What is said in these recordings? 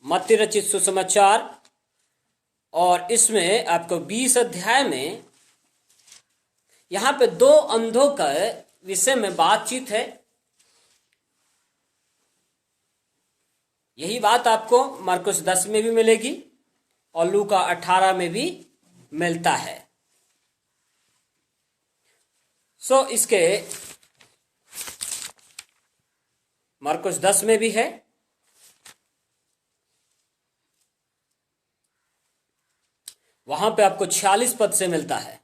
मत्ती रचित सुसमाचार और इसमें आपको 20 अध्याय में यहाँ पे दो अंधों का विषय में बातचीत है। यही बात आपको मरकुस 10 में भी मिलेगी और लूका 18 में भी मिलता है। इसके मरकुस 10 में भी है, वहां पे आपको 46 पद से मिलता है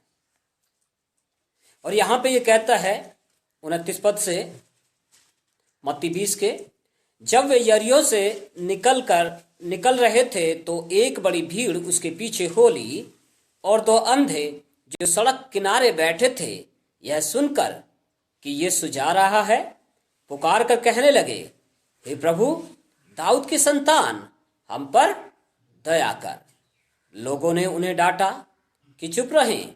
और यहां पे ये कहता है 29 पद से मत्ती 20 के, जब वे यरीहो से निकल रहे थे तो एक बड़ी भीड़ उसके पीछे हो ली और दो अंधे जो सड़क किनारे बैठे थे यह सुनकर कि यीशु जा रहा है पुकार कर कहने लगे, हे प्रभु, दाऊद की संतान, हम पर दया कर। लोगों ने उन्हें डांटा कि चुप रहें,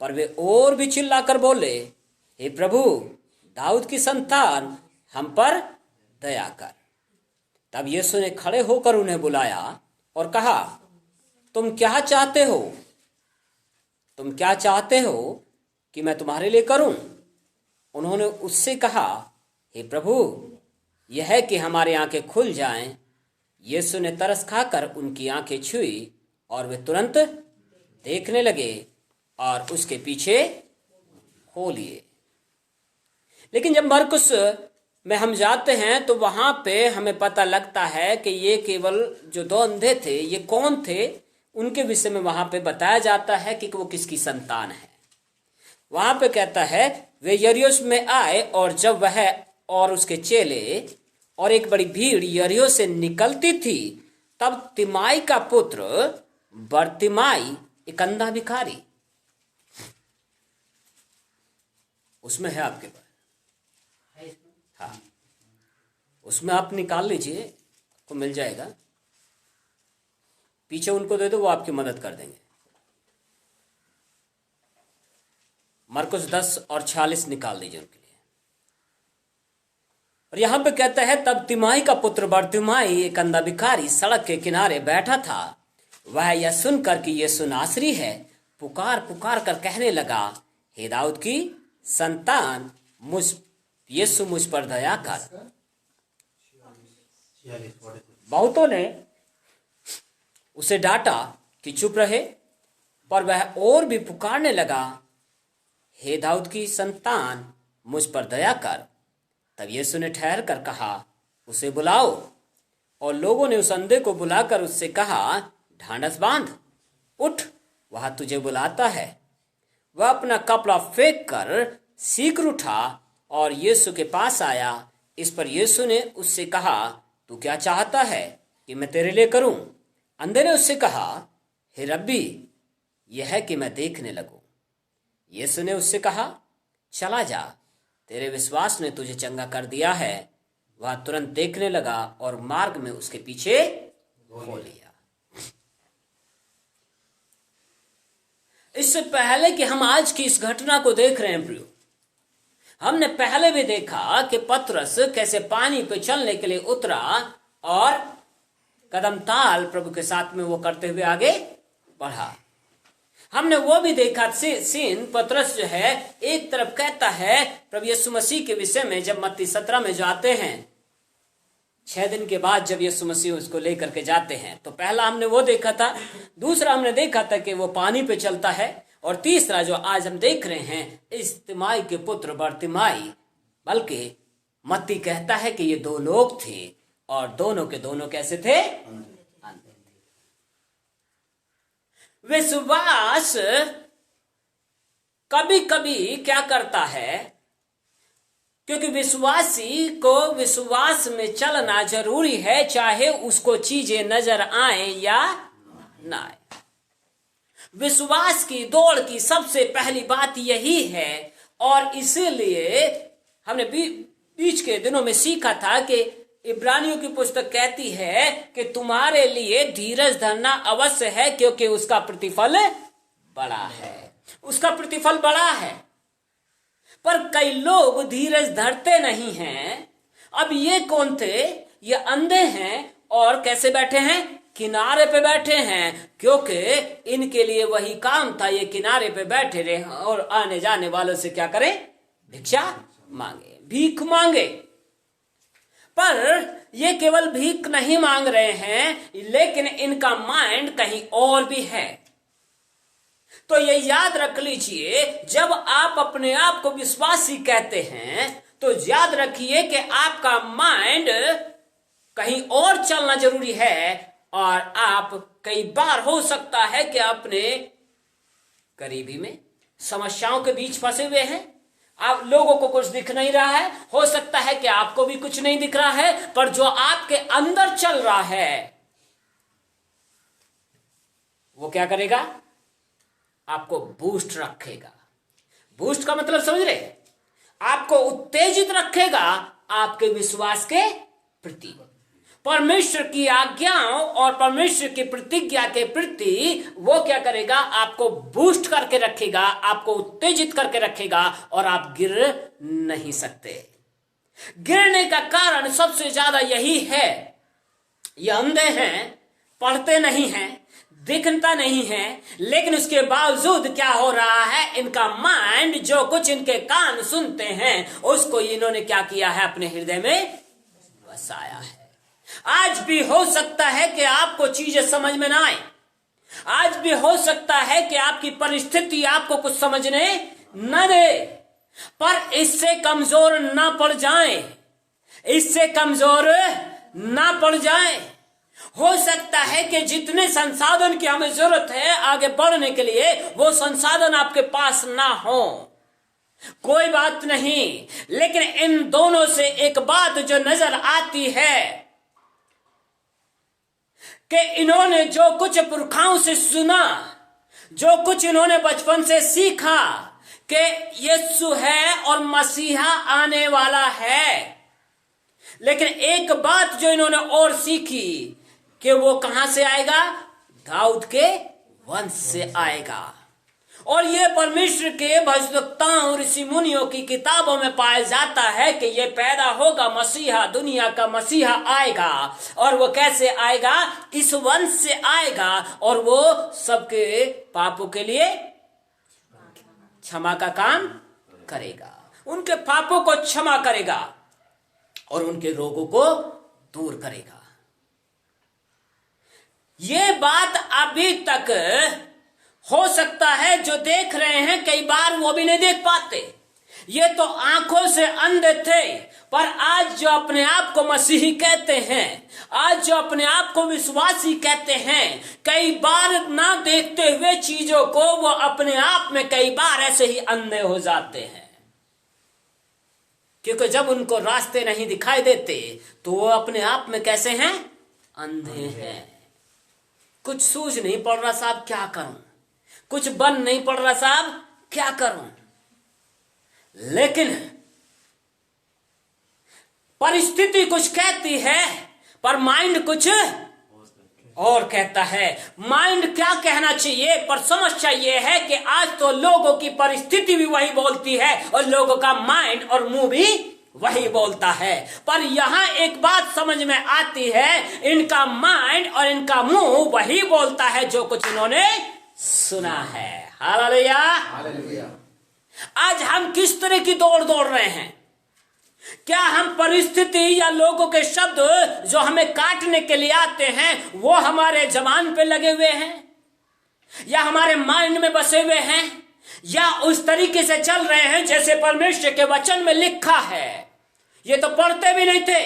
पर वे और भी चिल्लाकर बोले, हे प्रभु, दाऊद की संतान, हम पर दया कर। तब यीशु ने खड़े होकर उन्हें बुलाया और कहा, तुम क्या चाहते हो? तुम क्या चाहते हो कि मैं तुम्हारे लिए करूं? उन्होंने उससे कहा, हे प्रभु, यह है कि हमारी आंखें खुल जाएं। यीशु ने तरस खाकर उनकी आंखें छुई और वे तुरंत देखने लगे और उसके पीछे हो लिए। लेकिन जब मरकुस में हम जाते हैं तो वहां पे हमें पता लगता है कि ये केवल जो दो अंधे थे ये कौन थे, उनके विषय में वहां पे बताया जाता है कि वो किसकी संतान है। वहां पे कहता है, वे यरीहो में आए और जब वह और उसके चेले और एक बड़ी भीड़ यरीहो से निकलती थी, तब तिमाई का पुत्र बरतिमाई, एक अंधा भिखारी, उसमें है आपके पास, हाँ, उसमें आप निकाल लीजिए, आपको मिल जाएगा। पीछे उनको दे दो, वो आपकी मदद कर देंगे। मरकुस 10 और 46 निकाल दीजिए उनके लिए। और यहां पे कहता है, तब तिमाई का पुत्र बरतिमाई, एक अंधा भिखारी, सड़क के किनारे बैठा था। वह यह सुनकर कि यीशु नासरी है पुकार पुकार कर कहने लगा, हे दाऊद की संतान, यीशु मुझ पर दया कर। बहुतों ने उसे डांटा कि चुप रहे, पर वह और भी पुकारने लगा, हे दाऊद की संतान, मुझ पर दया कर। तब यीशु ने ठहर कर कहा, उसे बुलाओ। और लोगों ने उस अंधे को बुलाकर उससे कहा, ढांढस बांध, उठ, वह तुझे बुलाता है। वह अपना कपड़ा फेंक कर शीघ्र उठा और यीशु के पास आया। इस पर यीशु ने उससे कहा, तू क्या चाहता है कि मैं तेरे लिए करूं? अंधे ने उससे कहा, हे रब्बी, यह है कि मैं देखने लगूं। यीशु ने उससे कहा, चला जा, तेरे विश्वास ने तुझे चंगा कर दिया है। वह तुरंत देखने लगा और मार्ग में उसके पीछे हो लिया। इससे पहले कि हम आज की इस घटना को देख रहे हैं प्रियो, हमने पहले भी देखा कि पतरस कैसे पानी पे चलने के लिए उतरा और कदम ताल प्रभु के साथ में वो करते हुए आगे बढ़ा। हमने वो भी देखा सीन, पतरस जो है एक तरफ कहता है प्रभु यीशु मसीह के विषय में, जब मत्ती 17 में जाते हैं 6 दिन के बाद जब यीशु मसीह उसको लेकर के जाते हैं, तो पहला हमने वो देखा था। दूसरा हमने देखा था कि वो पानी पे चलता है। और तीसरा जो आज हम देख रहे हैं, इस तिमाई के पुत्र बरतिमाई, बल्कि मत्ती कहता है कि ये दो लोग थे और दोनों के दोनों कैसे थे? अंधे थे। विश्वास कभी कभी क्या करता है, क्योंकि विश्वासी को विश्वास में चलना जरूरी है, चाहे उसको चीजें नजर आए या ना आए। विश्वास की दौड़ की सबसे पहली बात यही है। और इसीलिए हमने बीच के दिनों में सीखा था कि इब्रानियों की पुस्तक कहती है कि तुम्हारे लिए धीरज धरना अवश्य है, क्योंकि उसका प्रतिफल बड़ा है। उसका प्रतिफल बड़ा है। पर कई लोग धीरज धरते नहीं हैं। अब ये कौन थे? ये अंधे हैं और कैसे बैठे हैं? किनारे पे बैठे हैं, क्योंकि इनके लिए वही काम था, ये किनारे पे बैठे रहे और आने जाने वालों से क्या करें? भिक्षा मांगे, भीख मांगे। पर ये केवल भीख नहीं मांग रहे हैं, लेकिन इनका माइंड कहीं और भी है। तो ये याद रख लीजिए, जब आप अपने आप को विश्वासी कहते हैं तो याद रखिए कि आपका माइंड कहीं और चलना जरूरी है। और आप कई बार हो सकता है कि अपने करीबी में समस्याओं के बीच फंसे हुए हैं, आप लोगों को कुछ दिख नहीं रहा है, हो सकता है कि आपको भी कुछ नहीं दिख रहा है, पर जो आपके अंदर चल रहा है वो क्या करेगा? आपको बूस्ट रखेगा। बूस्ट का मतलब समझ रहे? आपको उत्तेजित रखेगा आपके विश्वास के प्रति, परमेश्वर की आज्ञाओं और परमेश्वर की प्रतिज्ञा के प्रति। वो क्या करेगा? आपको बूस्ट करके रखेगा, आपको उत्तेजित करके रखेगा और आप गिर नहीं सकते। गिरने का कारण सबसे ज्यादा यही है, ये अंधे हैं, पढ़ते नहीं हैं, दिखता नहीं है, लेकिन उसके बावजूद क्या हो रहा है? इनका माइंड जो कुछ इनके कान सुनते हैं उसको इन्होंने क्या किया है? अपने हृदय में बसाया है। आज भी हो सकता है कि आपको चीजें समझ में ना आए, आज भी हो सकता है कि आपकी परिस्थिति आपको कुछ समझने न दे, पर इससे कमजोर ना पड़ जाए, इससे कमजोर ना पड़ जाए। हो सकता है कि जितने संसाधन की हमें जरूरत है आगे बढ़ने के लिए, वो संसाधन आपके पास ना हो, कोई बात नहीं, लेकिन इन दोनों से एक बात जो नजर आती है कि इन्होंने जो कुछ पुरखाओं से सुना, जो कुछ इन्होंने बचपन से सीखा कि यीशु है और मसीहा आने वाला है, लेकिन एक बात जो इन्होंने और सीखी कि वो कहां से आएगा? दाऊद के वंश से आएगा। और ये परमेश्वर के भविष्यवक्ताओं ऋषि मुनियों की किताबों में पाया जाता है कि ये पैदा होगा मसीहा, दुनिया का मसीहा आएगा। और वो कैसे आएगा? इस वंश से आएगा और वो सबके पापों के लिए क्षमा का काम करेगा, उनके पापों को क्षमा करेगा और उनके रोगों को दूर करेगा। ये बात अभी तक हो सकता है जो देख रहे हैं कई बार वो भी नहीं देख पाते। ये तो आंखों से अंधे थे, पर आज जो अपने आप को मसीही कहते हैं, आज जो अपने आप को विश्वासी कहते हैं, कई बार ना देखते हुए चीजों को वो अपने आप में कई बार ऐसे ही अंधे हो जाते हैं। क्योंकि जब उनको रास्ते नहीं दिखाई देते तो वो अपने आप में कैसे हैं? अंधे हैं। कुछ सूझ नहीं पड़ रहा साहब, क्या करूं? कुछ बन नहीं पड़ रहा साहब, क्या करूं? लेकिन परिस्थिति कुछ कहती है पर माइंड कुछ और कहता है। माइंड क्या कहना चाहिए, पर समस्या यह है कि आज तो लोगों की परिस्थिति भी वही बोलती है और लोगों का माइंड और मुंह भी वही बोलता है। पर यहां एक बात समझ में आती है, इनका माइंड और इनका मुंह वही बोलता है जो कुछ इन्होंने सुना है। हालेलुया। आज हम किस तरह की दौड़ रहे हैं? क्या हम परिस्थिति या लोगों के शब्द जो हमें काटने के लिए आते हैं वो हमारे जबान पे लगे हुए हैं, या हमारे माइंड में बसे हुए हैं, या उस तरीके से चल रहे हैं जैसे परमेश्वर के वचन में लिखा है? ये तो पढ़ते भी नहीं थे,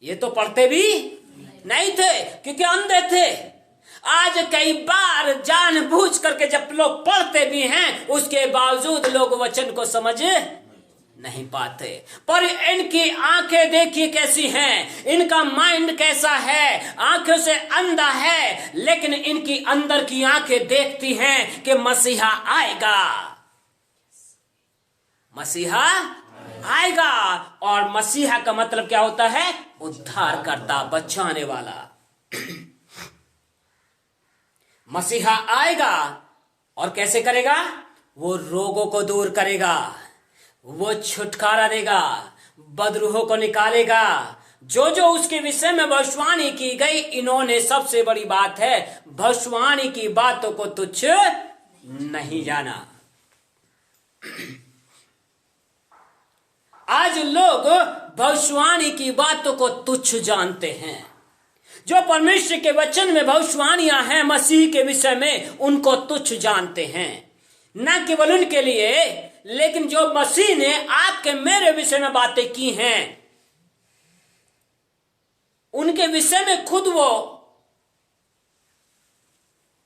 ये तो पढ़ते भी नहीं थे क्योंकि अंधे थे। आज कई बार जानबूझ करके जब लोग पढ़ते भी हैं उसके बावजूद लोग वचन को समझ नहीं पाते। पर इनकी आंखें देखिए कैसी हैं, इनका माइंड कैसा है, आंखों से अंधा है, लेकिन इनकी अंदर की आंखें देखती हैं कि मसीहा आएगा, मसीहा आएगा। और मसीहा का मतलब क्या होता है? उद्धार करता, बचाने वाला। मसीहा आएगा और कैसे करेगा? वो रोगों को दूर करेगा, वो छुटकारा देगा, बदरूहों को निकालेगा। जो जो उसके विषय में भविष्यवाणी की गई, इन्होंने सबसे बड़ी बात है भविष्यवाणी की बातों को तुच्छ नहीं जाना। आज लोग भविष्यवाणी की बातों को तुच्छ जानते हैं। जो परमेश्वर के वचन में भविष्यवाणियां हैं मसीह के विषय में, उनको तुच्छ जानते हैं। न केवल उनके लिए, लेकिन जो मसीह ने आपके मेरे विषय में बातें की हैं, उनके विषय में खुद वो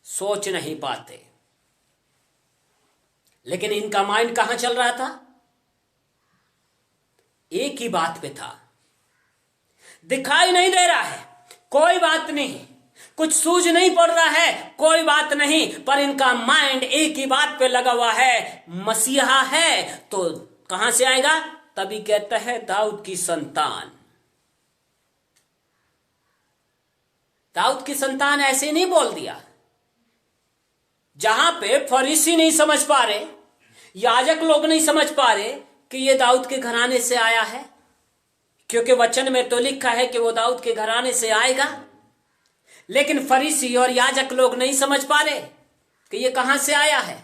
सोच नहीं पाते। लेकिन इनका माइंड कहां चल रहा था? एक ही बात पे था। दिखाई नहीं दे रहा है, कोई बात नहीं, कुछ सूझ नहीं पड़ रहा है, कोई बात नहीं, पर इनका माइंड एक ही बात पे लगा हुआ है, मसीहा है तो कहां से आएगा? तभी कहता है दाऊद की संतान। दाऊद की संतान ऐसे नहीं बोल दिया। जहां पे फरीसी नहीं समझ पा रहे, याजक लोग नहीं समझ पा रहे कि ये दाऊद के घराने से आया है, क्योंकि वचन में तो लिखा है कि वो दाऊद के घराने से आएगा। लेकिन फरीसी और याजक लोग नहीं समझ पा रहे कि ये कहां से आया है,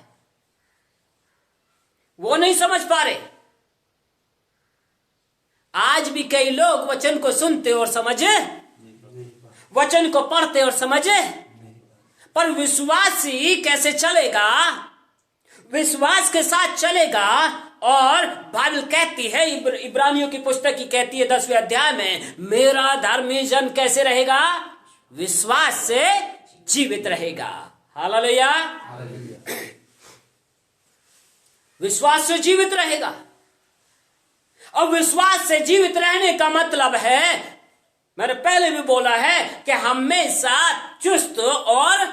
वो नहीं समझ पा रहे। आज भी कई लोग वचन को सुनते और समझे, वचन को पढ़ते और समझे, पर विश्वासी कैसे चलेगा? विश्वास के साथ चलेगा। और बाइबल कहती है, इब्रानियों की पुस्तक की कहती है 10वें अध्याय में, मेरा धर्मी जन कैसे रहेगा? विश्वास से जीवित रहेगा। हालेलुया। विश्वास से जीवित रहेगा। और विश्वास से जीवित रहने का मतलब है, मैंने पहले भी बोला है कि हमेशा चुस्त और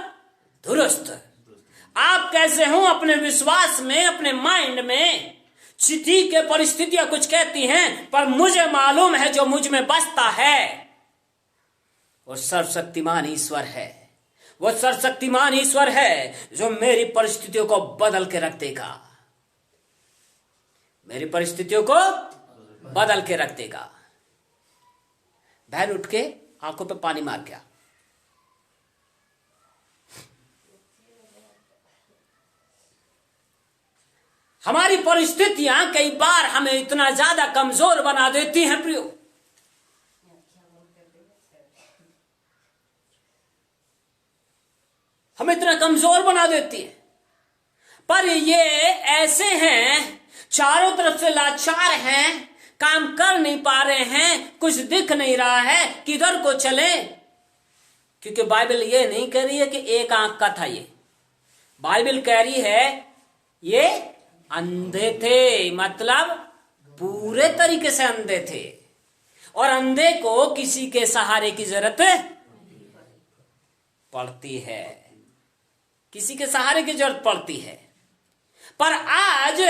दुरुस्त। आप कैसे हो अपने विश्वास में, अपने माइंड में? चिट्ठी के परिस्थितियां कुछ कहती हैं, पर मुझे मालूम है जो मुझ में बसता है वो सर्वशक्तिमान ईश्वर है। वो सर्वशक्तिमान ईश्वर है जो मेरी परिस्थितियों को बदल के रख देगा। मेरी परिस्थितियों को बदल के रख देगा। बहन उठ के आंखों पे पानी मार गया। हमारी परिस्थितियां कई बार हमें इतना ज्यादा कमजोर बना देती हैं प्रियो। हमें इतना कमजोर बना देती है, पर ये ऐसे हैं, चारों तरफ से लाचार हैं, काम कर नहीं पा रहे हैं, कुछ दिख नहीं रहा है, किधर को चले? क्योंकि बाइबल ये नहीं कह रही है कि एक आंख का था ये। बाइबल कह रही है ये अंधे थे, मतलब पूरे तरीके से अंधे थे। और अंधे को किसी के सहारे की जरूरत पड़ती है, किसी के सहारे की जरूरत पड़ती है। पर आज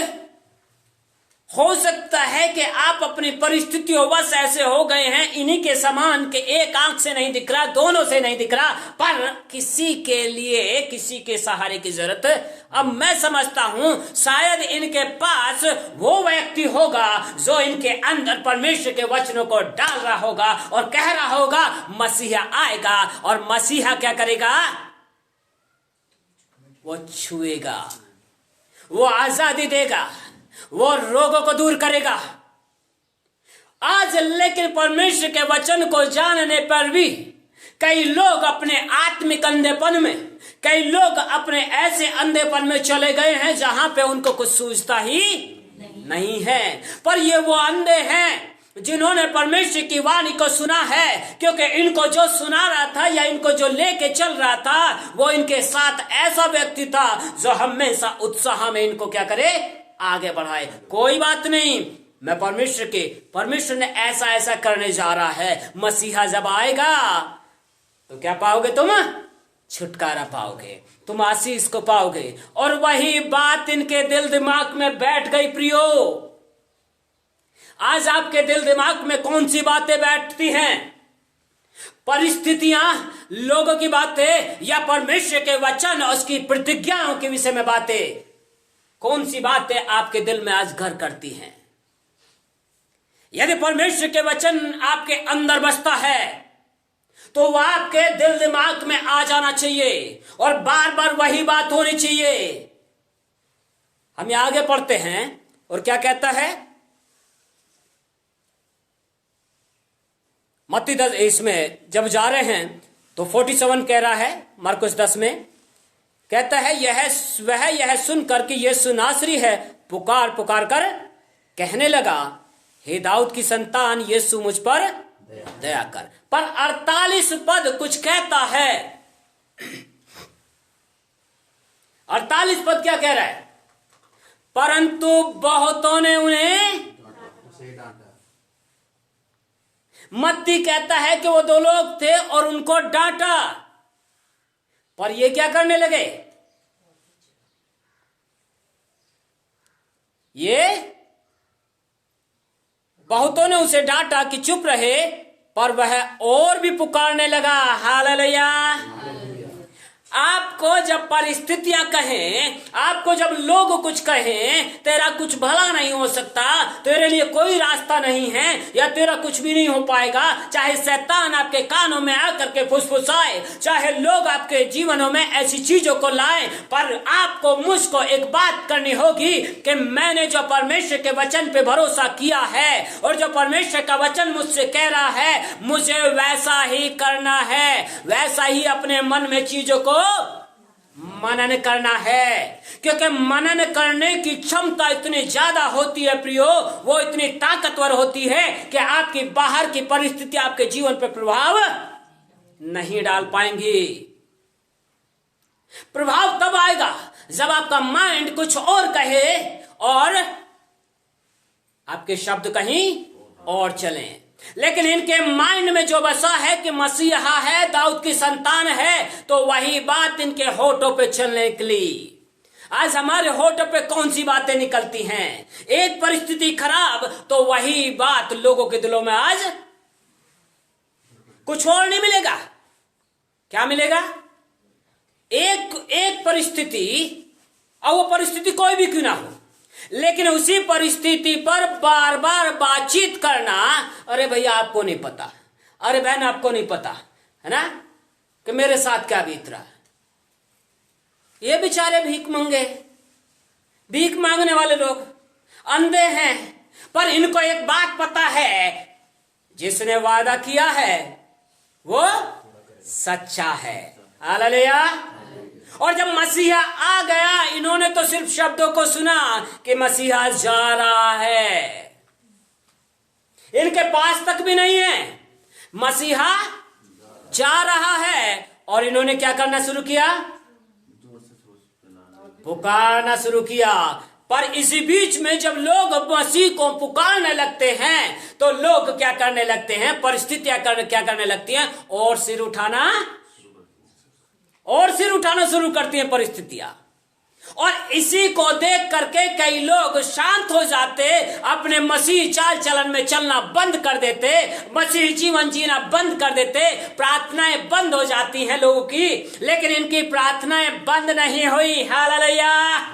हो सकता है कि आप अपनी परिस्थितियों बस ऐसे हो गए हैं, इन्हीं के समान के एक आंख से नहीं दिख रहा, दोनों से नहीं दिख रहा, पर किसी के लिए, किसी के सहारे की जरूरत। अब मैं समझता हूं शायद इनके पास वो व्यक्ति होगा जो इनके अंदर परमेश्वर के वचनों को डाल रहा होगा और कह रहा होगा मसीहा आएगा, और मसीहा क्या करेगा? वो छुएगा, वो आजादी देगा, वो रोगों को दूर करेगा। आज लेकिन परमेश्वर के वचन को जानने पर भी कई लोग अपने आत्मिक अंधेपन में, कई लोग अपने ऐसे अंधेपन में चले गए हैं जहां पे उनको कुछ सूझता ही नहीं है। पर ये वो अंधे हैं जिन्होंने परमेश्वर की वाणी को सुना है, क्योंकि इनको जो सुना रहा था या इनको जो लेके चल रहा था वो इनके साथ ऐसा व्यक्ति था जो हमेशा उत्साह में इनको क्या करे? आगे बढ़ाए। कोई बात नहीं, मैं परमेश्वर ने ऐसा ऐसा करने जा रहा है। मसीहा जब आएगा तो क्या पाओगे? तुम छुटकारा पाओगे, तुम आशीष को पाओगे। और वही बात इनके दिल दिमाग में बैठ गई प्रियो। आज आपके दिल दिमाग में कौन सी बातें बैठती हैं? परिस्थितियां, लोगों की बातें, या परमेश्वर के वचन और उसकी प्रतिज्ञाओं के विषय में बातें? कौन सी बातें आपके दिल में आज घर करती हैं? यदि परमेश्वर के वचन आपके अंदर बसता है तो वह आपके दिल दिमाग में आ जाना चाहिए और बार बार वही बात होनी चाहिए। हम आगे पढ़ते हैं और क्या कहता है, मत्ती 10 इसमें जब जा रहे हैं तो 47 कह रहा है, मरकुस 10 में कहता है, यह सुनकर कि यीशु नासरी है पुकार पुकार कर कहने लगा, हे दाऊद की संतान यीशु मुझ पर दया कर। पर 48 पद कुछ कहता है। 48 पद क्या कह रहा है, परंतु बहुतों ने उन्हें, मत्ती कहता है कि वो 2 लोग थे और उनको डांटा, पर ये क्या करने लगे, ये बहुतों ने उसे डांटा कि चुप रहे, पर वह और भी पुकारने लगा। हालेलुया। आपको जब परिस्थितियां कहें, आपको जब लोग कुछ कहें, तेरा कुछ भला नहीं हो सकता, तेरे लिए कोई रास्ता नहीं है, या तेरा कुछ भी नहीं हो पाएगा, चाहे शैतान आपके कानों में आकर के फुसफुसाए, चाहे लोग आपके जीवनों में ऐसी चीजों को लाएं, पर आपको मुझको एक बात करनी होगी कि मैंने जो परमेश्वर के वचन पे भरोसा किया है और जो परमेश्वर का वचन मुझसे कह रहा है, मुझे वैसा ही करना है, वैसा ही अपने मन में चीजों को मनन करना है। क्योंकि मनन करने की क्षमता इतनी ज्यादा होती है प्रियो, वो इतनी ताकतवर होती है कि आपकी बाहर की परिस्थिति आपके जीवन पर प्रभाव नहीं डाल पाएंगी। प्रभाव तब आएगा जब आपका माइंड कुछ और कहे और आपके शब्द कहीं और चलें। लेकिन इनके माइंड में जो बसा है कि मसीहा है, दाऊद की संतान है, तो वही बात इनके होठों पे चलने के लिए। आज हमारे होठों पे कौन सी बातें निकलती हैं, एक परिस्थिति खराब तो वही बात लोगों के दिलों में आज कुछ और नहीं मिलेगा। क्या मिलेगा, एक परिस्थिति, और वो परिस्थिति कोई भी क्यों ना हो, लेकिन उसी परिस्थिति पर बार बार बातचीत करना। अरे भैया आपको नहीं पता, अरे बहन आपको नहीं पता है ना कि मेरे साथ क्या बीत रहा है। ये बेचारे भीख मांगने वाले लोग अंधे हैं, पर इनको एक बात पता है, जिसने वादा किया है वो सच्चा है। हालेलुया। और जब मसीहा आ गया, इन्होंने तो सिर्फ शब्दों को सुना कि मसीहा जा रहा है, इनके पास तक भी नहीं है, मसीहा जा रहा है, और इन्होंने क्या करना शुरू किया, पुकारना शुरू किया। पर इसी बीच में जब लोग मसीह को पुकारने लगते हैं तो लोग क्या करने लगते हैं, परिस्थितियां क्या करने लगती हैं, और सिर उठाना शुरू करती हैं परिस्थितियां। और इसी को देख करके कई लोग शांत हो जाते, अपने मसीह चाल चलन में चलना बंद कर देते, मसीह जीवन जीना बंद कर देते, प्रार्थनाएं बंद हो जाती हैं लोगों की। लेकिन इनकी प्रार्थनाएं बंद नहीं हुई। हालेलुया।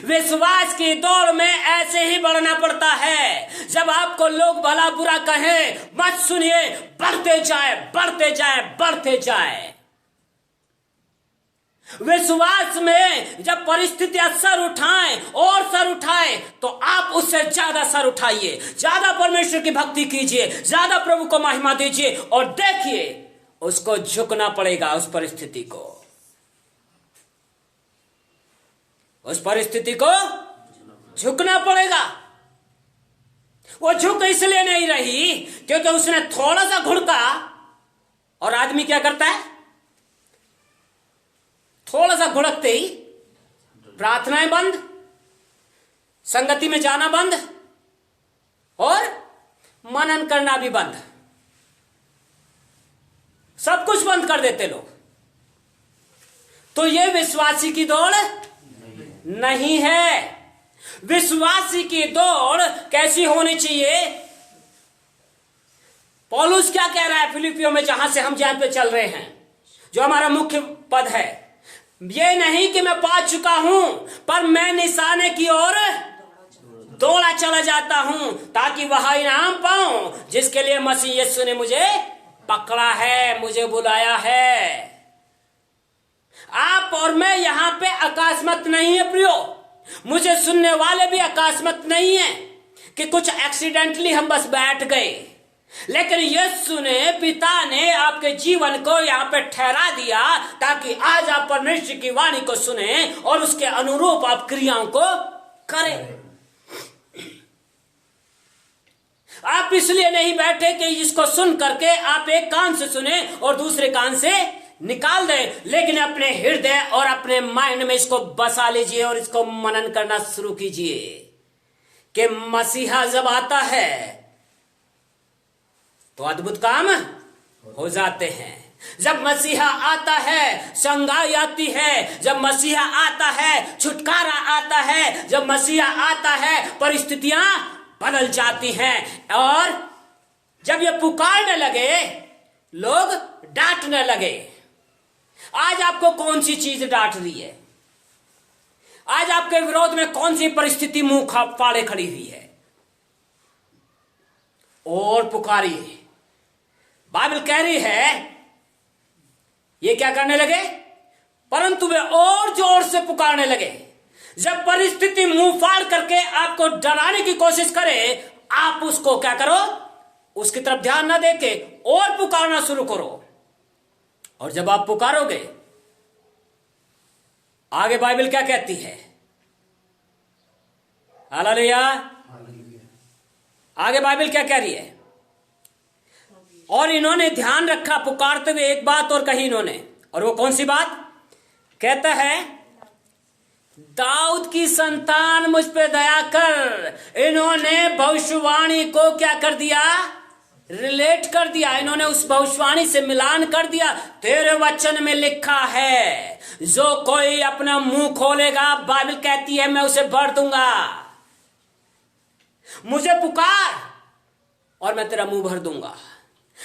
विश्वास की दौड़ में ऐसे ही बढ़ना पड़ता है। जब आपको लोग भला बुरा कहें, मत सुनिए, बढ़ते जाए, बढ़ते जाए, बढ़ते जाए। विश्वास में जब परिस्थितियां सर उठाएं और सर उठाएं, तो आप उससे ज्यादा सर उठाइए, ज्यादा परमेश्वर की भक्ति कीजिए, ज्यादा प्रभु को महिमा दीजिए, और देखिए उसको झुकना पड़ेगा। उस परिस्थिति को झुकना पड़ेगा। वो झुक इसलिए नहीं रही क्योंकि उसने थोड़ा सा घुड़का, और आदमी क्या करता है, थोड़ा सा घुड़कते ही प्रार्थनाएं बंद, संगति में जाना बंद, और मनन करना भी बंद, सब कुछ बंद कर देते लोग। तो ये विश्वासी की दौड़ नहीं है। विश्वासी की दौड़ कैसी होनी चाहिए? पौलुस क्या कह रहा है फिलिपियों में, जहां से हम जहां पे चल रहे हैं, जो हमारा मुख्य पद है, ये नहीं कि मैं पा चुका हूं, पर मैं निशाने की ओर दौड़ा चला जाता हूं ताकि वह इनाम पाऊं जिसके लिए मसीह यीशु ने मुझे पकड़ा है, मुझे बुलाया है। आप और मैं यहां पे अकस्मात नहीं है प्रियो, मुझे सुनने वाले भी अकस्मात नहीं है कि कुछ एक्सीडेंटली हम बस बैठ गए, लेकिन यीशु ने, पिता ने आपके जीवन को यहां पे ठहरा दिया ताकि आज आप परमेश्वर की वाणी को सुने और उसके अनुरूप आप क्रियाओं को करें। आप इसलिए नहीं बैठे कि इसको सुन करके आप एक कान से सुने और दूसरे कान से निकाल दें, लेकिन अपने हृदय और अपने माइंड में इसको बसा लीजिए और इसको मनन करना शुरू कीजिए कि मसीहा जब आता है तो अद्भुत काम हो जाते हैं। जब मसीहा आता है संगाई आती है, जब मसीहा आता है छुटकारा आता है, जब मसीहा आता है परिस्थितियां बदल जाती हैं। और जब ये पुकारने लगे लोग डांटने लगे। आज आपको कौन सी चीज डांट रही है? आज आपके विरोध में कौन सी परिस्थिति मुंह फाड़े खड़ी हुई है? और पुकारिए। बाइबल कह रही है ये क्या करने लगे? परंतु वे और जोर से पुकारने लगे। जब परिस्थिति मुंह फाड़ करके आपको डराने की कोशिश करे, आप उसको क्या करो? उसकी तरफ ध्यान ना देके और पुकारना शुरू करो। और जब आप पुकारोगे, आगे बाइबल क्या कहती है? हालेलुया। आगे बाइबल क्या कह रही है? और इन्होंने ध्यान रखा पुकारते हुए एक बात और कही इन्होंने, और वो कौन सी बात? कहता है दाऊद की संतान मुझ पे दया कर। इन्होंने भविष्यवाणी को क्या कर दिया? रिलेट कर दिया। इन्होंने उस भविष्यवाणी से मिलान कर दिया। तेरे वचन में लिखा है जो कोई अपना मुंह खोलेगा, बाइबल कहती है मैं उसे भर दूंगा। मुझे पुकार और मैं तेरा मुंह भर दूंगा।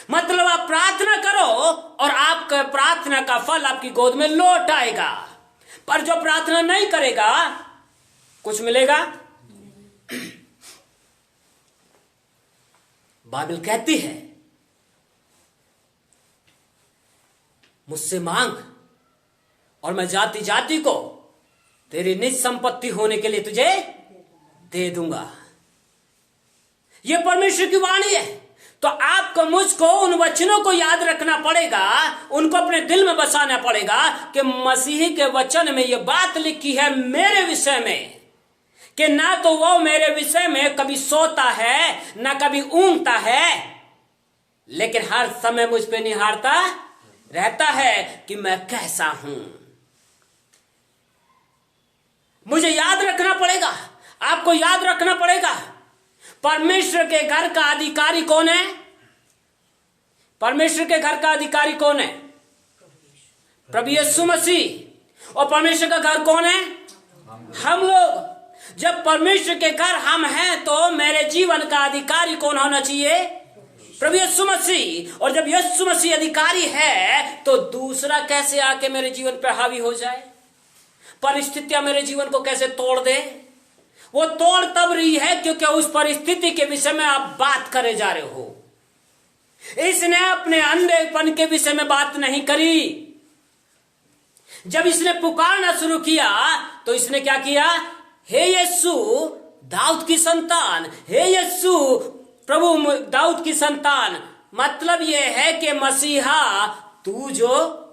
मतलब आप प्रार्थना करो और आपका प्रार्थना का फल आपकी गोद में लौट आएगा। पर जो प्रार्थना नहीं करेगा कुछ मिलेगा? बाइबल कहती है मुझसे मांग और मैं जाति जाति को तेरी निज संपत्ति होने के लिए तुझे दे दूंगा। यह परमेश्वर की वाणी है। तो आपको मुझको उन वचनों को याद रखना पड़ेगा, उनको अपने दिल में बसाना पड़ेगा कि मसीह के वचन में यह बात लिखी है मेरे विषय में कि ना तो वो मेरे विषय में कभी सोता है ना कभी ऊँघता है, लेकिन हर समय मुझ पे निहारता रहता है कि मैं कैसा हूं। मुझे याद रखना पड़ेगा, आपको याद रखना पड़ेगा परमेश्वर के घर का अधिकारी कौन है? परमेश्वर के घर का अधिकारी कौन है? प्रभु यीशु मसीह। और परमेश्वर का घर कौन है? हम लोग। जब परमेश्वर के घर हम हैं तो मेरे जीवन का अधिकारी कौन होना चाहिए? प्रभु यीशु मसीह। और जब यीशु मसीह अधिकारी है तो दूसरा कैसे आके मेरे जीवन पर हावी हो जाए? परिस्थितियां मेरे जीवन को कैसे तोड़ दे? वो तोड़ तब रही है क्योंकि उस परिस्थिति के विषय में आप बात करे जा रहे हो। इसने अपने अंधेपन के विषय में बात नहीं करी। जब इसने पुकारना शुरू किया तो इसने क्या किया? हे यीशु दाऊद की संतान, हे यीशु प्रभु दाऊद की संतान। मतलब यह है कि मसीहा तू जो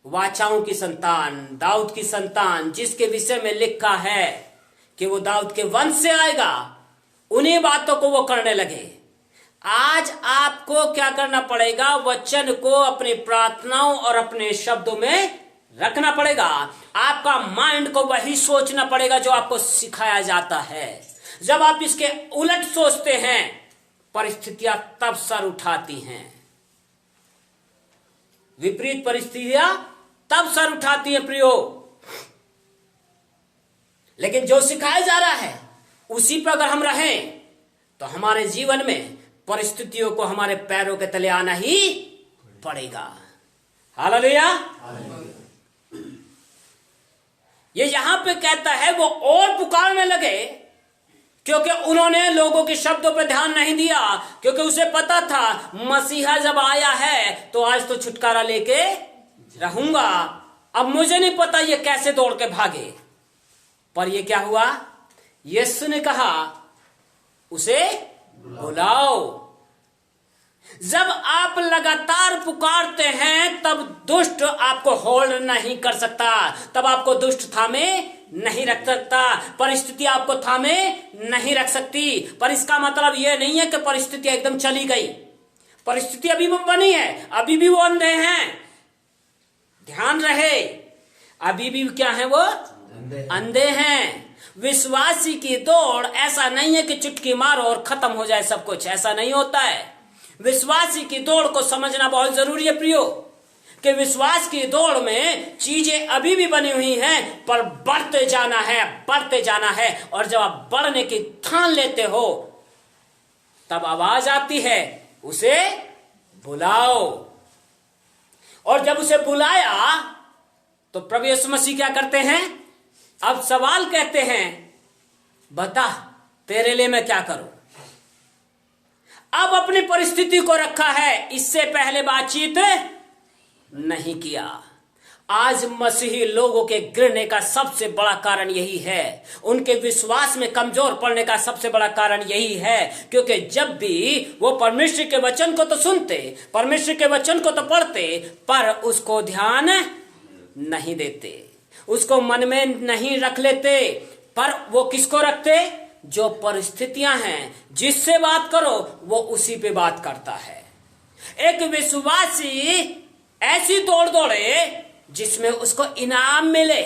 वाचाओं की संतान, दाऊद की संतान, जिसके विषय में लिखा है कि वो दाऊद के वंश से आएगा, उन्हीं बातों को वो करने लगे। आज आपको क्या करना पड़ेगा? वचन को अपनी प्रार्थनाओं और अपने शब्दों में रखना पड़ेगा। आपका माइंड को वही सोचना पड़ेगा जो आपको सिखाया जाता है। जब आप इसके उलट सोचते हैं परिस्थितियां तब सर उठाती हैं, विपरीत परिस्थितियां तब सर उठाती हैं प्रियो। लेकिन जो सिखाया जा रहा है उसी पर अगर हम रहें तो हमारे जीवन में परिस्थितियों को हमारे पैरों के तले आना ही पड़ेगा। हालेलुया। ये यहां पे कहता है वो और पुकारने लगे, क्योंकि उन्होंने लोगों के शब्दों पर ध्यान नहीं दिया, क्योंकि उसे पता था मसीहा जब आया है तो आज तो छुटकारा लेके रहूंगा। अब मुझे नहीं पता ये कैसे दौड़ के भागे, पर ये क्या हुआ, यीशु ने कहा उसे बुलाओ। जब आप लगातार पुकारते हैं तब दुष्ट आपको होल्ड नहीं कर सकता, तब आपको दुष्ट थामे नहीं रख सकता, परिस्थिति आपको थामे नहीं रख सकती। पर इसका मतलब यह नहीं है कि परिस्थितियां एकदम चली गई, परिस्थिति अभी भी बनी है, अभी भी वो अंधे हैं, ध्यान रहे, अभी भी क्या है वो अंधे हैं। विश्वासी की दौड़ ऐसा नहीं है कि चुटकी मारो और खत्म हो जाए सब कुछ, ऐसा नहीं होता है। विश्वासी की दौड़ को समझना बहुत जरूरी है प्रियो, कि विश्वास की दौड़ में चीजें अभी भी बनी हुई हैं, पर बढ़ते जाना है, बढ़ते जाना है। और जब आप बढ़ने की ठान लेते हो तब आवाज आती है उसे बुलाओ। और जब उसे बुलाया तो प्रभु यीशु मसीह क्या करते हैं, अब सवाल कहते हैं, बता तेरे लिए मैं क्या करूं। अब अपनी परिस्थिति को रखा है, इससे पहले बातचीत नहीं किया। आज मसीही लोगों के गिरने का सबसे बड़ा कारण यही है, उनके विश्वास में कमजोर पड़ने का सबसे बड़ा कारण यही है, क्योंकि जब भी वो परमेश्वर के वचन को तो सुनते, परमेश्वर के वचन को तो पढ़ते, पर उसको ध्यान नहीं देते, उसको मन में नहीं रख लेते। पर वो किसको रखते, जो परिस्थितियां हैं, जिससे बात करो वो उसी पे बात करता है। एक विश्वासी ऐसी दौड़ दौड़े जिसमें उसको इनाम मिले।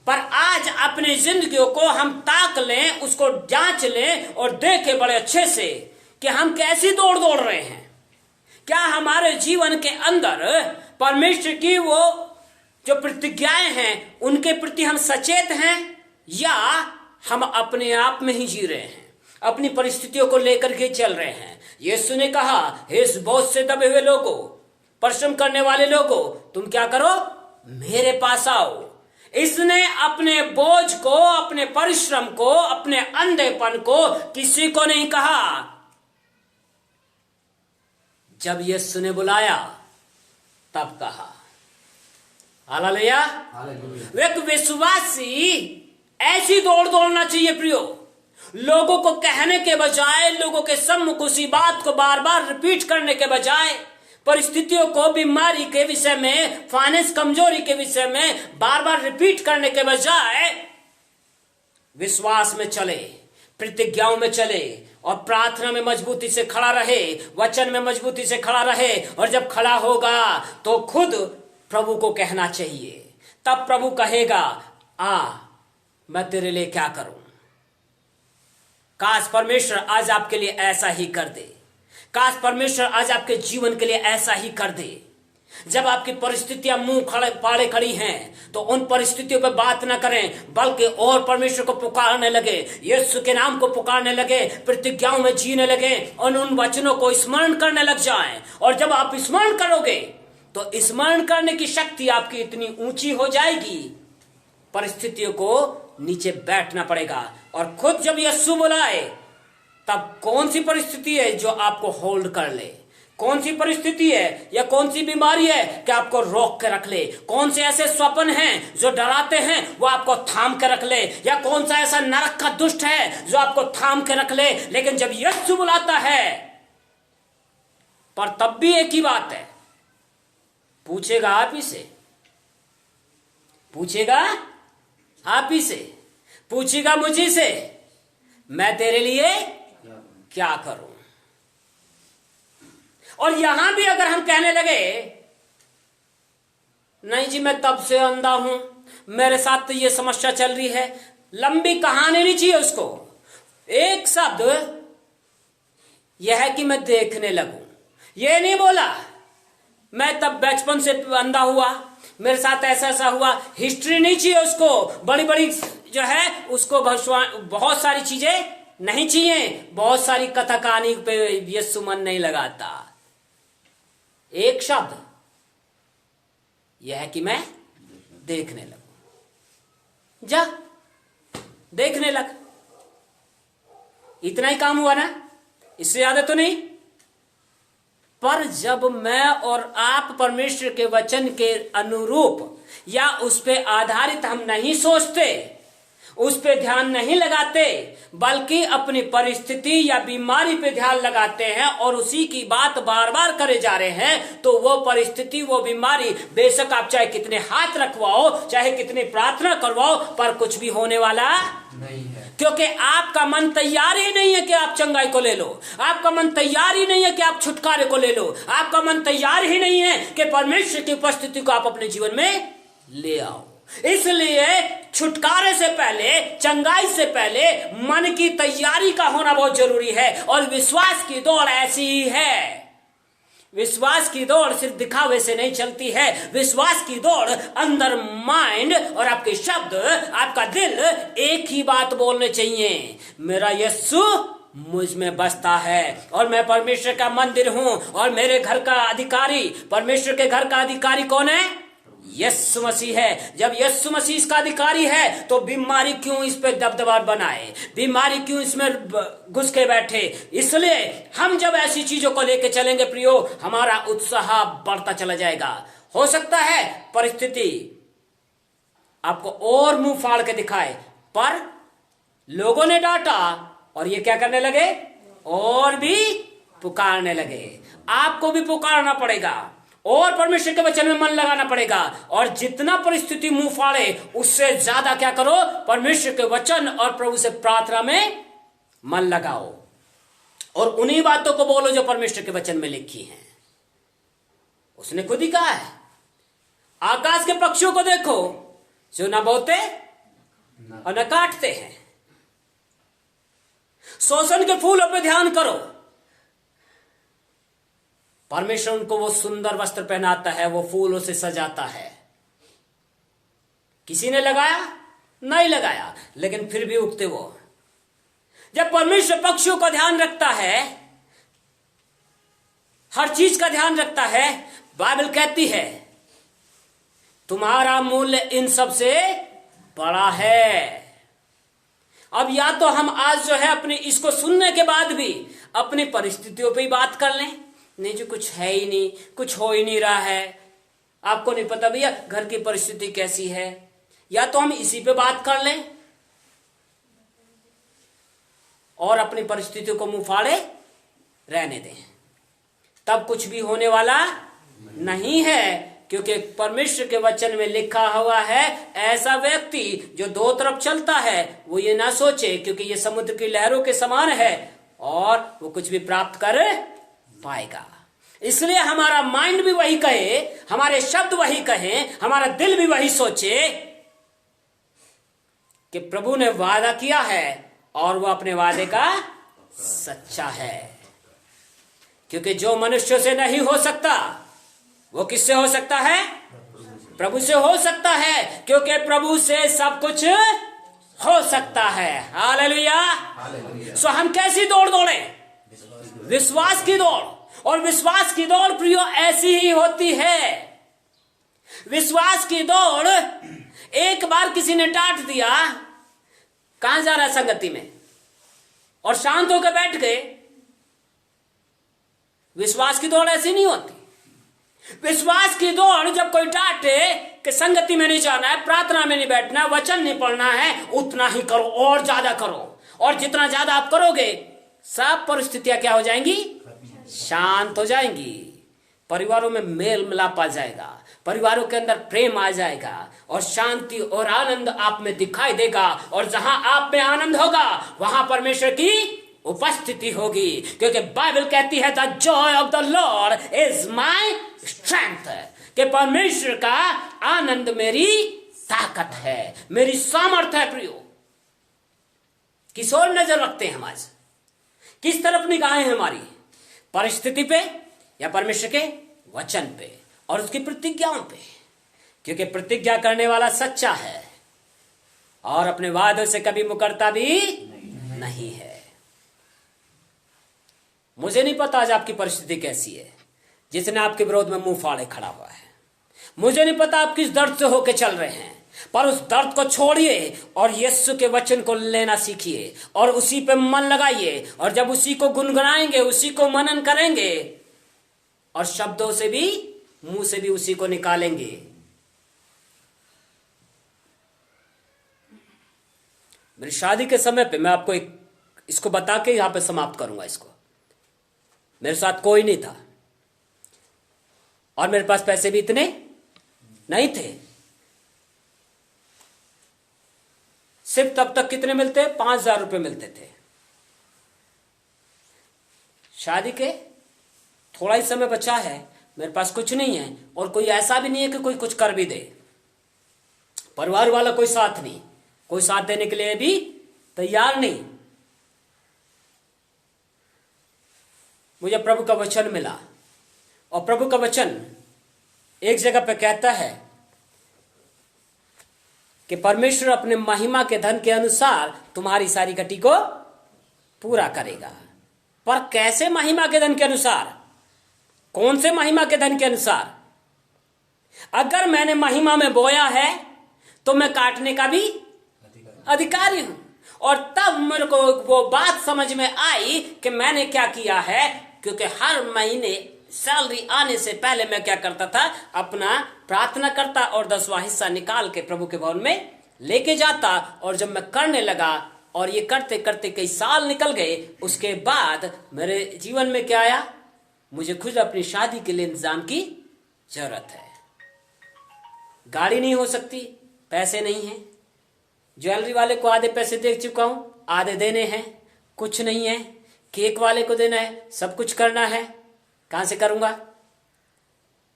पर आज अपनी जिंदगियों को हम ताक लें, उसको जांच लें और देखें बड़े अच्छे से कि हम कैसी दौड़ दौड़ रहे हैं। क्या हमारे जीवन के अंदर परमेश्वर की वो जो प्रतिज्ञाएं हैं उनके प्रति हम सचेत हैं, या हम अपने आप में ही जी रहे हैं, अपनी परिस्थितियों को लेकर के चल रहे हैं। यीशु ने कहा, हे इस बोझ से दबे हुए लोगों, परिश्रम करने वाले लोगों, तुम क्या करो, मेरे पास आओ। इसने अपने बोझ को, अपने परिश्रम को, अपने अंधेपन को किसी को नहीं कहा। जब यीशु ने बुलाया तब कहा। हालेलुया। एक विश्वासी ऐसी दौड़ दौड़ना चाहिए प्रियो, लोगों को कहने के बजाय, लोगों के सम्मुख उसी बात को बार बार रिपीट करने के बजाय, परिस्थितियों को, बीमारी के विषय में, फाइनेंस कमजोरी के विषय में बार बार रिपीट करने के बजाय विश्वास में चले, प्रतिज्ञाओं में चले और प्रार्थना में मजबूती से खड़ा रहे, वचन में मजबूती से खड़ा रहे। और जब खड़ा होगा तो खुद प्रभु को कहना चाहिए, तब प्रभु कहेगा, आ मैं तेरे लिए क्या करूं। काश परमेश्वर आज आपके लिए ऐसा ही कर दे, काश परमेश्वर आज आपके जीवन के लिए ऐसा ही कर दे। जब आपकी परिस्थितियां मुंह पाड़े खड़ी हैं तो उन परिस्थितियों पर बात ना करें, बल्कि और परमेश्वर को पुकारने लगे, यीशु के नाम को पुकारने लगे, प्रतिज्ञाओं में जीने लगे और उन वचनों को स्मरण करने लग जाएं। और जब आप स्मरण करोगे तो स्मरण करने की शक्ति आपकी इतनी ऊंची हो जाएगी, परिस्थितियों को नीचे बैठना पड़ेगा। और खुद जब यीशु बुलाए तब कौन सी परिस्थिति है जो आपको होल्ड कर ले, कौन सी परिस्थिति है या कौन सी बीमारी है कि आपको रोक के रख ले, कौन से ऐसे स्वप्न हैं जो डराते हैं वो आपको थाम के रख ले, या कौन सा ऐसा नरक का दुष्ट है जो आपको थाम के रख ले। लेकिन जब यीशु बुलाता है, पर तब भी एक ही बात है, पूछेगा आप ही से, पूछेगा आप ही से, पूछेगा मुझी से, मैं तेरे लिए क्या करूं। और यहां भी अगर हम कहने लगे, नहीं जी मैं तब से अंधा हूं, मेरे साथ तो ये समस्या चल रही है, लंबी कहानी नहीं चाहिए उसको, एक शब्द यह है कि मैं देखने लगूं। ये नहीं बोला मैं तब बचपन से अंधा हुआ, मेरे साथ ऐसा ऐसा हुआ, हिस्ट्री नहीं चाहिए उसको, बड़ी बड़ी जो है उसको बहुत सारी चीजें नहीं चाहिए, बहुत सारी कथा कहानी पे यीशु मन नहीं लगाता। एक शब्द यह है कि मैं देखने लगूं। जा देखने लग। इतना ही काम हुआ ना, इससे ज्यादा तो नहीं। पर जब मैं और आप परमेश्वर के वचन के अनुरूप या उस पे आधारित हम नहीं सोचते, उस पे ध्यान नहीं लगाते, बल्कि अपनी परिस्थिति या बीमारी पे ध्यान लगाते हैं और उसी की बात बार बार करे जा रहे हैं, तो वो परिस्थिति, वो बीमारी, बेशक आप चाहे कितने हाथ रखवाओ, चाहे कितनी प्रार्थना करवाओ, पर कुछ भी होने वाला नहीं है। क्योंकि आपका मन तैयार ही नहीं है कि आप चंगाई को ले लो, आपका मन तैयार ही नहीं है कि आप छुटकारे को ले लो, आपका मन तैयार ही नहीं है कि परमेश्वर की उपस्थिति को आप अपने जीवन में ले आओ। इसलिए छुटकारे से पहले, चंगाई से पहले मन की तैयारी का होना बहुत जरूरी है। और विश्वास की दौड़ ऐसी ही है। विश्वास की दौड़ सिर्फ दिखावे से नहीं चलती है। विश्वास की दौड़ अंदर माइंड और आपके शब्द, आपका दिल एक ही बात बोलने चाहिए, मेरा यीशु मुझ में बसता है और मैं परमेश्वर का मंदिर हूं और मेरे घर का अधिकारी, परमेश्वर के घर का अधिकारी कौन है? यीशु मसीह है। जब यीशु मसीह इसका अधिकारी है तो बीमारी क्यों इस पे दबदबा बनाए, बीमारी क्यों इसमें घुस के बैठे। इसलिए हम जब ऐसी चीजों को लेके चलेंगे प्रियो, हमारा उत्साह बढ़ता चला जाएगा। हो सकता है परिस्थिति आपको और मुंह फाड़ के दिखाए, पर लोगों ने डांटा और ये क्या करने लगे? और भी पुकारने लगे। आपको भी पुकारना पड़ेगा और परमेश्वर के वचन में मन लगाना पड़ेगा। और जितना परिस्थिति मुंह फाड़े, उससे ज्यादा क्या करो? परमेश्वर के वचन और प्रभु से प्रार्थना में मन लगाओ और उन्हीं बातों को बोलो जो परमेश्वर के वचन में लिखी हैं। उसने खुद ही कहा है, आकाश के पक्षियों को देखो जो न बोते और न काटते हैं, शोषण के फूलों पर ध्यान करो, परमेश्वर उनको वो सुंदर वस्त्र पहनाता है, वो फूलों से सजाता है। किसी ने लगाया? नहीं लगाया, लेकिन फिर भी उगते वो। जब परमेश्वर पक्षियों का ध्यान रखता है, हर चीज का ध्यान रखता है, बाइबल कहती है तुम्हारा मूल्य इन सब से बड़ा है। अब या तो हम आज जो है अपनी इसको सुनने के बाद भी अपनी परिस्थितियों पे ही बात कर लें, नहीं जो कुछ है ही नहीं, कुछ हो ही नहीं रहा है, आपको नहीं पता भैया घर की परिस्थिति कैसी है, या तो हम इसी पे बात कर लें और अपनी परिस्थितियों को मुंह फाड़े रहने दें, तब कुछ भी होने वाला नहीं है। क्योंकि परमेश्वर के वचन में लिखा हुआ है, ऐसा व्यक्ति जो दो तरफ चलता है वो ये ना सोचे, क्योंकि ये समुद्र की लहरों के समान है और वो कुछ भी प्राप्त कर पाएगा। इसलिए हमारा माइंड भी वही कहे, हमारे शब्द वही कहें, हमारा दिल भी वही सोचे कि प्रभु ने वादा किया है और वो अपने वादे का सच्चा है। क्योंकि जो मनुष्यों से नहीं हो सकता वो किससे हो सकता है? प्रभु से हो सकता है, क्योंकि प्रभु से सब कुछ हो सकता है। हालेलुया। सो हम कैसी दौड़ दौड़े? विश्वास की दौड़। और विश्वास की दौड़ प्रियो ऐसी ही होती है। विश्वास की दौड़, एक बार किसी ने डांट दिया, कहां जा रहा है संगति में, और शांत होकर बैठ गए। विश्वास की दौड़ ऐसी नहीं होती। विश्वास की दौड़ जब कोई डांटे कि संगति में नहीं जाना है, प्रार्थना में नहीं बैठना है, वचन नहीं पढ़ना है, उतना ही करो और ज्यादा करो। और जितना ज्यादा आप करोगे, सब परिस्थितियां क्या हो जाएंगी? शांत हो जाएंगी। परिवारों में मेल मिलाप आ जाएगा, परिवारों के अंदर प्रेम आ जाएगा और शांति और आनंद आप में दिखाई देगा। और जहां आप में आनंद होगा वहां परमेश्वर की उपस्थिति होगी। क्योंकि बाइबल कहती है the Joy of the Lord is my strength, कि परमेश्वर का आनंद मेरी ताकत है, मेरी सामर्थ है। प्रियो, किस ओर नजर रखते हैं हम आज? किस तरफ निगाहें हमारी? परिस्थिति पे या परमेश्वर के वचन पे और उसकी प्रतिज्ञाओं पे? क्योंकि प्रतिज्ञा करने वाला सच्चा है और अपने वादों से कभी मुकरता भी नहीं है। मुझे नहीं पता आज आपकी परिस्थिति कैसी है जिसने आपके विरोध में मुंह फाड़े खड़ा हुआ है। मुझे नहीं पता आप किस दर्द से होके चल रहे हैं, पर उस दर्द को छोड़िए और यीशु के वचन को लेना सीखिए और उसी पे मन लगाइए। और जब उसी को गुनगुनाएंगे, उसी को मनन करेंगे और शब्दों से भी, मुंह से भी उसी को निकालेंगे। मेरी शादी के समय पे मैं आपको इसको बता के यहां पे समाप्त करूंगा इसको। मेरे साथ कोई नहीं था और मेरे पास पैसे भी इतने नहीं थे। सिर्फ तब तक कितने मिलते? 5,000 रुपये मिलते थे। शादी के थोड़ा ही समय बचा है, मेरे पास कुछ नहीं है और कोई ऐसा भी नहीं है कि कोई कुछ कर भी दे। परिवार वाला कोई साथ नहीं, कोई साथ देने के लिए भी तैयार नहीं। मुझे प्रभु का वचन मिला और प्रभु का वचन एक जगह पे कहता है कि परमेश्वर अपने महिमा के धन के अनुसार तुम्हारी सारी घटी को पूरा करेगा। पर कैसे महिमा के धन के अनुसार? कौन से महिमा के धन के अनुसार? अगर मैंने महिमा में बोया है तो मैं काटने का भी अधिकारी हूं। और तब मेरे को वो बात समझ में आई कि मैंने क्या किया है, क्योंकि हर महीने सैलरी आने से पहले मैं क्या करता था, अपना प्रार्थना करता और 10वां हिस्सा निकाल के प्रभु के भवन में लेके जाता। और जब मैं करने लगा और ये करते करते कई साल निकल गए, उसके बाद मेरे जीवन में क्या आया, मुझे खुद अपनी शादी के लिए इंतजाम की जरूरत है। गाड़ी नहीं हो सकती, पैसे नहीं है। ज्वेलरी वाले को आधे पैसे दे चुका हूं, आधे देने हैं, कुछ नहीं है। केक वाले को देना है, सब कुछ करना है, कहां से करूंगा?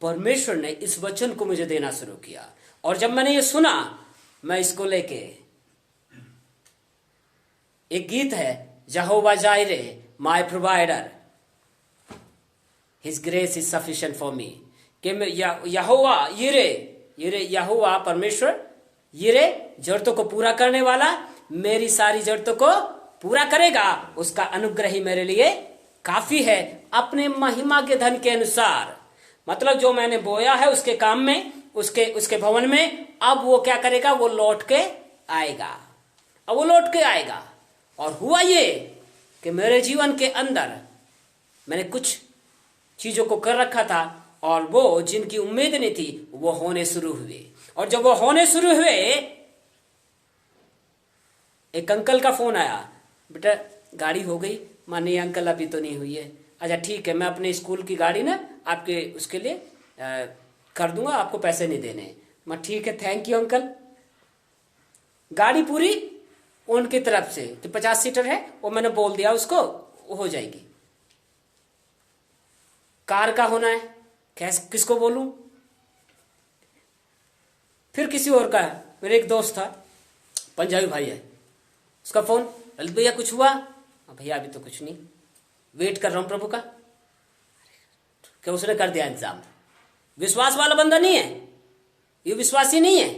परमेश्वर ने इस वचन को मुझे देना शुरू किया और जब मैंने ये सुना, मैं इसको लेके, एक गीत है, Jehovah jireh my provider, his grace is sufficient for me, कि मैं यहोवा यिरे, यहोवा परमेश्वर यिरे, जरूरतों को पूरा करने वाला, मेरी सारी जरूरतों को पूरा करेगा। उसका अनुग्रह ही मेरे लिए काफी है, अपने महिमा के धन के अनुसार। मतलब जो मैंने बोया है उसके काम में, उसके भवन में, अब वो क्या करेगा, वो लौट के आएगा। अब वो लौट के आएगा। और हुआ ये कि मेरे जीवन के अंदर मैंने कुछ चीजों को कर रखा था और वो जिनकी उम्मीद नहीं थी वो होने शुरू हुए। और जब वो होने शुरू हुए, एक अंकल का फोन आया, बेटा गाड़ी हो गई। मानिए अंकल अभी तो नहीं हुई है। अच्छा ठीक है, मैं अपने स्कूल की गाड़ी ना आपके उसके लिए कर दूंगा, आपको पैसे नहीं देने। मैं ठीक है, थैंक यू अंकल। गाड़ी पूरी उनकी तरफ से, तो 50 सीटर है, वो मैंने बोल दिया उसको, वो हो जाएगी। कार का होना है, किसको बोलूं? फिर किसी और का है। मेरे एक दोस्त था, पंजाबी भाई है, उसका फोन, ललित भैया कुछ हुआ? भैया अभी तो कुछ नहीं, वेट कर रहा हूं प्रभु का। क्या उसने कर दिया इंतजाम। विश्वास वाला बंदा नहीं है, ये विश्वासी नहीं है।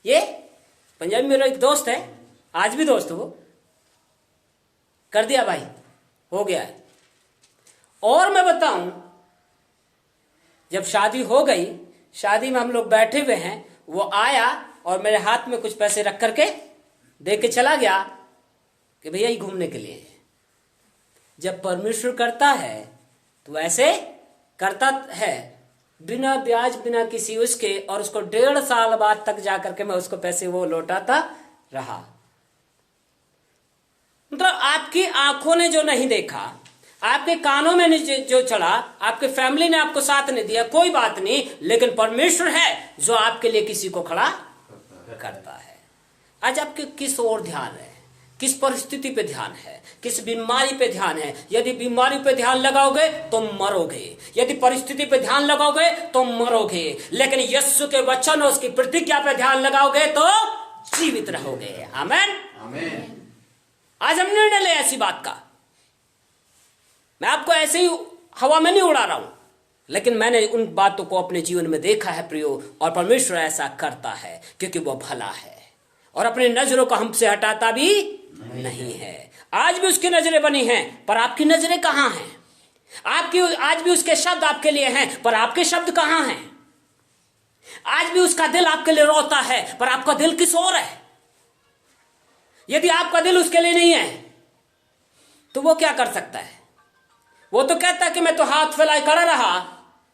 ये पंजाबी मेरा एक दोस्त है, आज भी दोस्त वो, कर दिया भाई, हो गया है। और मैं बताऊं, जब शादी हो गई, शादी में हम लोग बैठे हुए हैं, वो आया और मेरे हाथ में कुछ पैसे रख करके दे के चला गया कि भैया ये घूमने के लिए। जब परमेश्वर करता है तो ऐसे करता है, बिना ब्याज, बिना किसी उसके, और उसको 1.5 साल बाद तक जाकर के मैं उसको पैसे वो लौटाता रहा। मतलब आपकी आंखों ने जो नहीं देखा, आपके कानों में जो चढ़ा, आपके फैमिली ने आपको साथ नहीं दिया, कोई बात नहीं, लेकिन परमेश्वर है जो आपके लिए किसी को खड़ा करता है। आज आपके किस ओर ध्यान है, किस परिस्थिति पे ध्यान है, किस बीमारी पे ध्यान है? यदि बीमारी पे ध्यान लगाओगे तो मरोगे, यदि परिस्थिति पे ध्यान लगाओगे तो मरोगे, लेकिन यीशु के वचन और उसकी प्रतिज्ञा पे ध्यान लगाओगे तो जीवित रहोगे। आमीन, आमीन। आज हम निर्णय ले ऐसी बात का। मैं आपको ऐसे ही हवा में नहीं उड़ा रहा हूं, लेकिन मैंने उन बातों को अपने जीवन में देखा है प्रियो, और परमेश्वर ऐसा करता है क्योंकि वो भला है और अपनी नजरों को हमसे हटाता भी नहीं है। आज भी उसकी नजरें बनी हैं, पर आपकी नजरें कहां हैं? आपकी आज भी उसके शब्द आपके लिए हैं, पर आपके शब्द कहां हैं? आज भी उसका दिल आपके लिए रोता है, पर आपका दिल किस ओर है? यदि आपका दिल उसके लिए नहीं है तो वो क्या कर सकता है? वो तो कहता है कि मैं तो हाथ फैलाए खड़ा रहा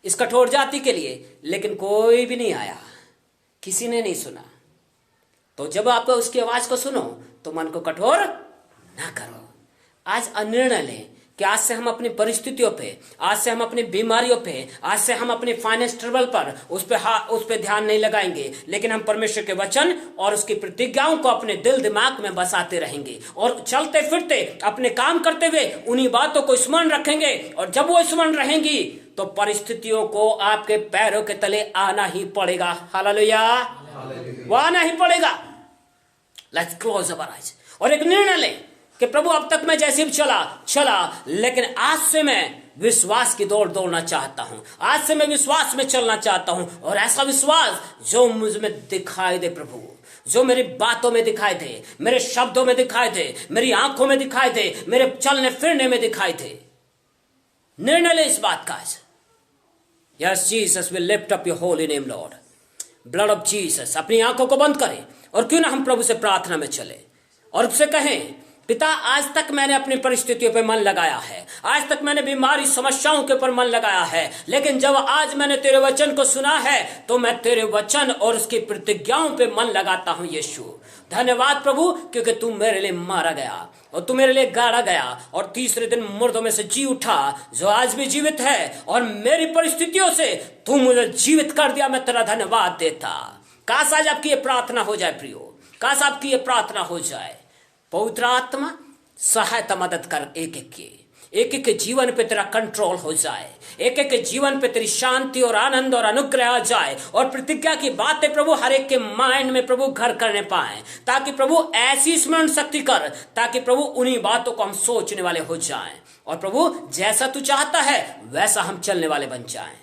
इस कठोर जाति के लिए, लेकिन कोई भी नहीं आया, किसी ने नहीं सुना। तो जब आप उसकी आवाज को सुनो तो मन को कठोर ना करो। आज निर्णय लें कि आज से हम अपनी परिस्थितियों पे, आज से हम अपनी बीमारियों पे, आज से हम अपने फाइनेंस ट्रबल पर उस पे ध्यान नहीं लगाएंगे, लेकिन हम परमेश्वर के वचन और उसकी प्रतिज्ञाओं को अपने दिल दिमाग में बसाते रहेंगे और चलते फिरते अपने काम करते हुए उन्हीं बातों को स्मरण रखेंगे। और जब वो स्मरण रहेंगी तो परिस्थितियों को आपके पैरों के तले आना ही पड़ेगा। हालेलुया, वो आना ही पड़ेगा। लेट्स क्लोज अवर आइज और एक निर्णय लें कि प्रभु अब तक मैं जैसे भी चला, लेकिन आज से मैं विश्वास की दौड़ दौड़ना चाहता हूं। आज से मैं विश्वास में चलना चाहता हूं, और ऐसा विश्वास जो मुझ में दिखाई दे प्रभु, जो मेरी बातों में दिखाई दे, मेरे शब्दों में दिखाई दे, मेरी आंखों में दिखाई दे, मेरे चलने फिरने में दिखाई दे। निर्णय ले इस बात का। Yes Jesus will lift up your holy name Lord, blood of Jesus. अपनी आंखों को बंद करें और क्यों ना हम प्रभु से प्रार्थना में चले और उससे कहें, पिता आज तक मैंने अपनी परिस्थितियों पे मन लगाया है, आज तक मैंने बीमारी समस्याओं के ऊपर मन लगाया है, लेकिन जब आज मैंने तेरे वचन को सुना है तो मैं तेरे वचन और उसकी प्रतिज्ञाओं पे मन लगाता हूं। यीशु धन्यवाद प्रभु, क्योंकि तू मेरे लिए मारा गया और तू मेरे लिए गाड़ा गया और तीसरे दिन मुर्दों में से जी उठा, जो आज भी जीवित है, और मेरी परिस्थितियों से तू मुझे जीवित कर दिया। मैं तेरा धन्यवाद देता। काश आज आपकी ये प्रार्थना हो जाए प्रियो, काश आपकी ये प्रार्थना हो जाए। पवित्र आत्मा सहायता मदद कर, एक एक के जीवन पे तेरा कंट्रोल हो जाए, एक एक के जीवन पे तेरी शांति और आनंद और अनुग्रह आ जाए, और प्रतिज्ञा की बातें प्रभु हर एक के माइंड में प्रभु घर करने पाए, ताकि प्रभु ऐसी स्मरण शक्ति कर, ताकि प्रभु उन्हीं बातों को हम सोचने वाले हो जाएं, और प्रभु जैसा तू चाहता है वैसा हम चलने वाले बन जाएं,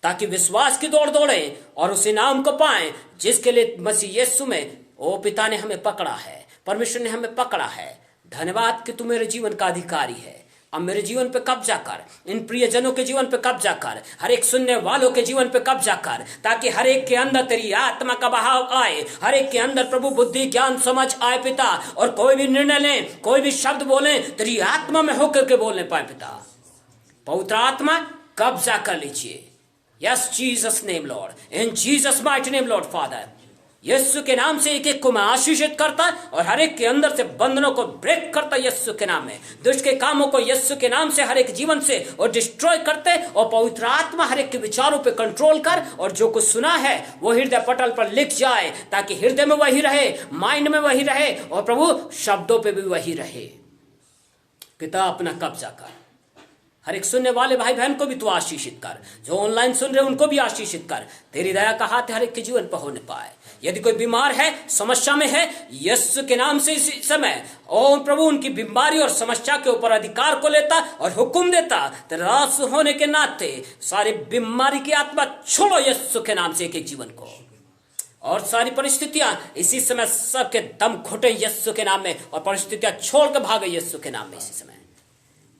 ताकि विश्वास की दौड़ दौड़े और उस इनाम को पाएं जिसके लिए मसीह यीशु में ओ पिता ने हमें पकड़ा है, परमेश्वर ने हमें पकड़ा है। धन्यवाद कि तू मेरे जीवन का अधिकारी है। अब मेरे जीवन पे कब्जा कर, इन प्रियजनों के जीवन पे कब्जा कर, हर एक सुनने वालों के जीवन पे कब्जा कर, ताकि हर एक के अंदर तेरी आत्मा का बहाव आए, हर एक के अंदर प्रभु बुद्धि ज्ञान समझ आए पिता, और कोई भी निर्णय लें, कोई भी शब्द बोले तेरी आत्मा में होकर के बोलने पाए पिता। पवित्र आत्मा कब्जा कर लीजिए। Yes Jesus name lord, in Jesus mighty name lord father, यीशु के नाम से एक एक को मैं आशीषित करता और हर एक के अंदर से बंधनों को ब्रेक करता यीशु के नाम में, दुष्ट के कामों को यीशु के नाम से हर एक जीवन से और डिस्ट्रॉय करते, और पवित्र आत्मा हर एक के विचारों पे कंट्रोल कर, और जो कुछ सुना है वो हृदय पटल पर लिख जाए, ताकि हृदय में वही रहे, माइंड में वही रहे, और प्रभु शब्दों पे भी वही रहे। पिता अपना कब्जा कर, हर एक सुनने वाले भाई बहन को भी तू आशीषित कर, जो ऑनलाइन सुन रहे उनको भी आशीषित कर। तेरी दया का हाथ हर एक के जीवन पर होने पाए। यदि कोई बीमार है, समस्या में है, यीशु के नाम से इसी समय ओ प्रभु उनकी बीमारी और समस्या के ऊपर अधिकार को लेता और हुक्म देता, तेरा दास होने के नाते सारी बीमारी की आत्मा छोड़ो यीशु के नाम से एक एक जीवन को, और सारी परिस्थितियां इसी समय सबके दम घुटे यीशु के नाम में, और परिस्थितियां छोड़ के भागे यीशु के नाम में। इसी समय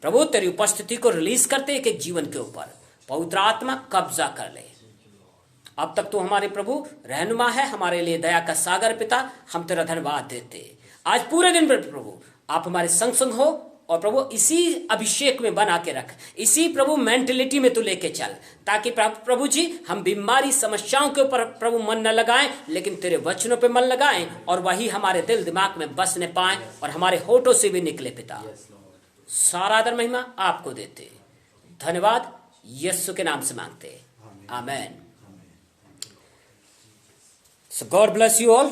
प्रभु तेरी उपस्थिति को रिलीज करते एक एक जीवन के ऊपर पवित्र आत्मा कब्जा कर ले। अब तक तू हमारे प्रभु रहनुमा है, हमारे लिए दया का सागर पिता, हम तेरा धन्यवाद देते। आज पूरे दिन पर प्रभु आप हमारे संग संग हो, और प्रभु इसी अभिषेक में बना के रख, इसी प्रभु मेंटेलिटी में तू लेके चल, ताकि प्रभु जी हम बीमारी समस्याओं के ऊपर प्रभु मन न लगाएं, लेकिन तेरे वचनों पे मन लगाएं, और वही हमारे दिल दिमाग में बसने पाए और हमारे होठों से भी निकले पिता। सारा आदर महिमा आपको देते, धन्यवाद यीशु के नाम से मांगते, आमेन। So God bless you all.